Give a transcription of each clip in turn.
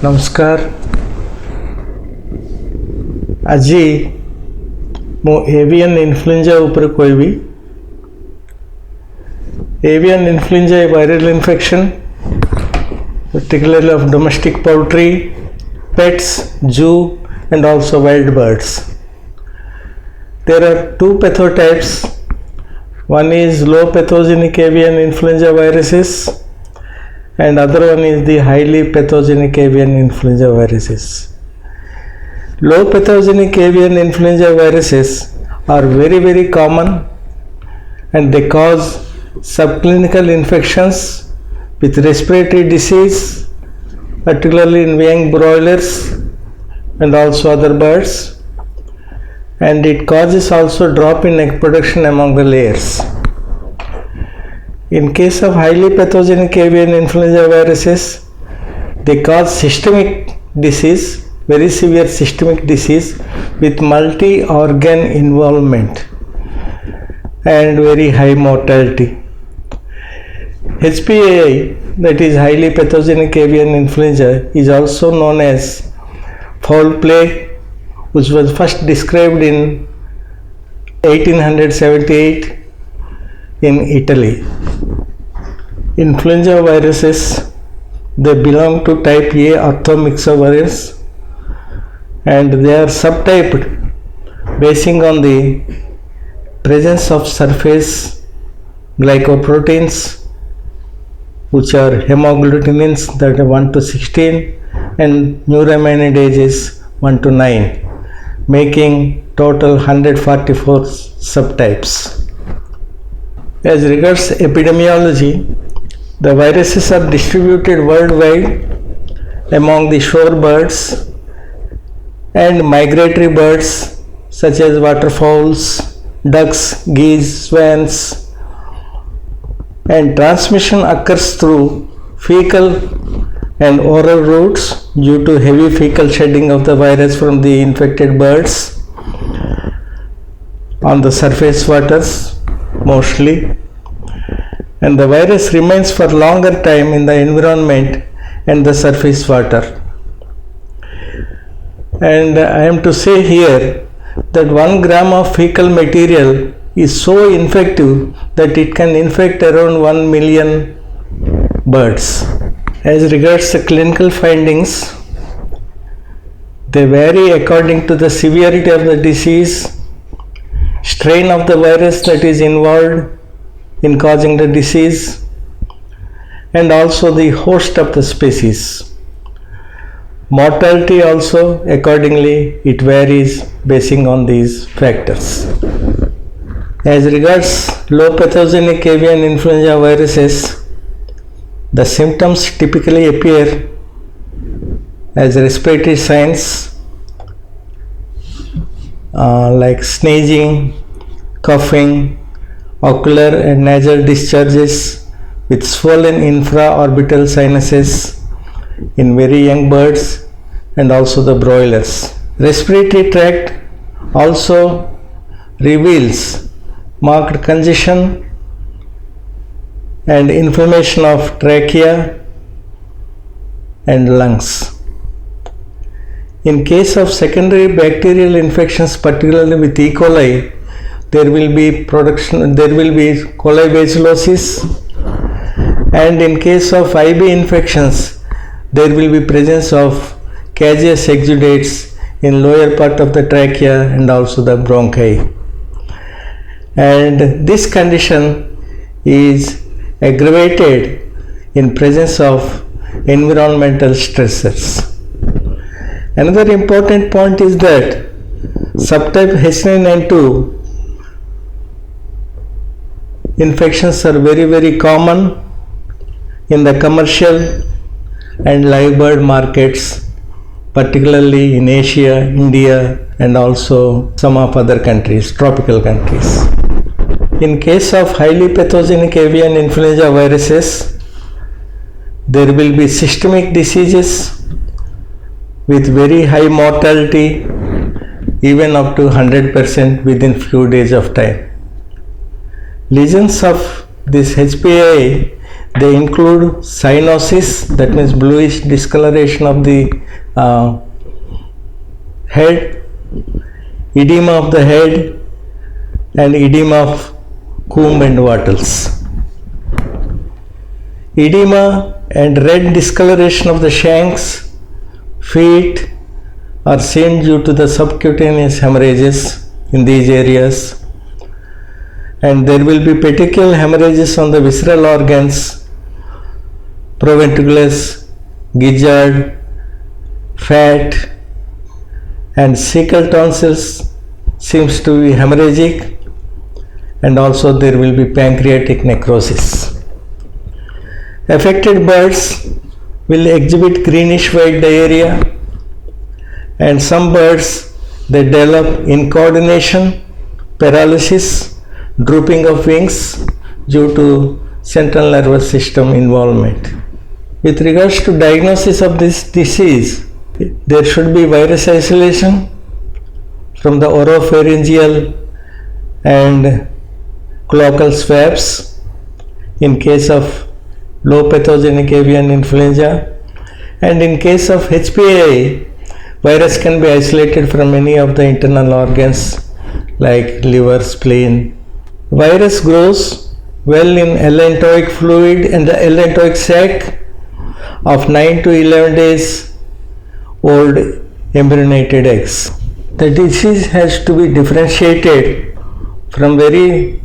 नमस्कार। आज मु एवियन इन्फ्लुएंजा ऊपर कहबी। Avian influenza is viral infection, particularly of domestic poultry, pets, zoo, and also wild birds. There are two pathotypes. One is low pathogenic avian influenza viruses, and other one is the highly pathogenic avian influenza viruses. Low pathogenic avian influenza viruses are very common, and they cause subclinical infections with respiratory disease, particularly in young broilers and also other birds, and it causes also drop in egg production among the layers. In case of highly pathogenic avian influenza viruses, they cause systemic disease, very severe systemic disease with multi-organ involvement and very high mortality. HPAI, that is highly pathogenic avian influenza, is also known as fowl plague, which was first described in 1878 in Italy. Influenza viruses, they belong to type A orthomyxovirus, and they are subtyped basing on the presence of surface glycoproteins, which are hemagglutinins that are 1 to 16 and neuraminidase 1 to 9, making total 144 subtypes. As regards epidemiology, the viruses are distributed worldwide among the shore birds and migratory birds such as waterfowls, ducks, geese, swans, and transmission occurs through fecal and oral routes due to heavy fecal shedding of the virus from the infected birds on the surface waters mostly, and the virus remains for longer time in the environment and the surface water. And I am to say here that 1 gram of fecal material is so infective that it can infect around 1 million birds. As regards the clinical findings, they vary according to the severity of the disease, strain of the virus that is involved in causing the disease, and also the host of the species. Mortality also accordingly it varies basing on these factors. As regards low pathogenic avian influenza viruses, the symptoms typically appear as respiratory signs like sneezing, coughing, ocular and nasal discharges with swollen infraorbital sinuses in very young birds and also the broilers. Respiratory tract also reveals marked congestion and inflammation of trachea and lungs. In case of secondary bacterial infections, particularly with E. coli, there will be coli bacillosis, and in case of IB infections, there will be presence of caseous exudates in lower part of the trachea and also the bronchi. And this condition is aggravated in presence of environmental stressors. Another important point is that subtype H9N2 infections are very common in the commercial and live bird markets, particularly in Asia, India, and also some of other countries, tropical countries. In case of highly pathogenic avian influenza viruses, there will be systemic diseases with very high mortality, even up to 100% within few days of time. Lesions of this HPAI, They include cyanosis, that means bluish discoloration of the head, edema of the head, and edema of comb and wattles. Edema and red discoloration of the shanks, feet are seen due to the subcutaneous hemorrhages in these areas, and there will be petechial hemorrhages on the visceral organs, proventriculus, gizzard, fat, and cecal tonsils seems to be hemorrhagic, and also there will be pancreatic necrosis. Affected birds will exhibit greenish white diarrhea, and some birds they develop incoordination, paralysis, drooping of wings due to central nervous system involvement. With regards to diagnosis of this disease, there should be virus isolation from the oropharyngeal and cloacal swabs in case of low pathogenic avian influenza, and in case of HPAI, virus can be isolated from any of the internal organs like liver, spleen. Virus grows well in allantoic fluid and the allantoic sac of 9 to 11 days old embryonated eggs. The disease has to be differentiated from very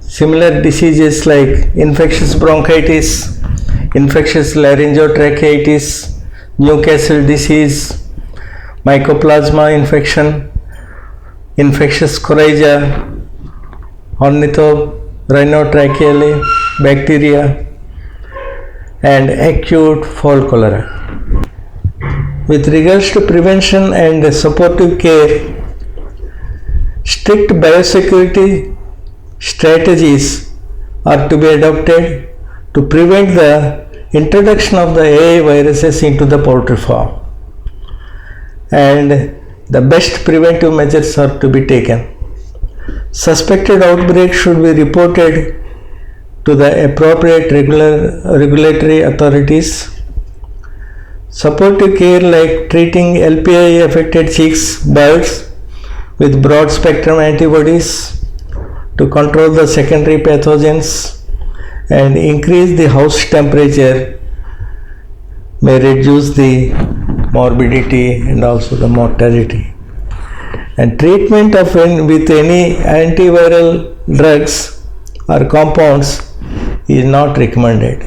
similar diseases like infectious bronchitis, infectious laryngotracheitis, Newcastle disease, mycoplasma infection, infectious coryza, ornithorhinotracheae bacteria, and acute fall cholera. With regards to prevention and supportive care, strict biosecurity strategies are to be adopted to prevent the introduction of the AI viruses into the poultry farm, and the best preventive measures are to be taken. Suspected outbreak should be reported to the appropriate regulatory authorities. Supportive care like treating LPI affected chicks, birds with broad spectrum antibodies to control the secondary pathogens and increase the house temperature may reduce the morbidity and also the mortality. And treatment with any antiviral drugs or compounds is not recommended.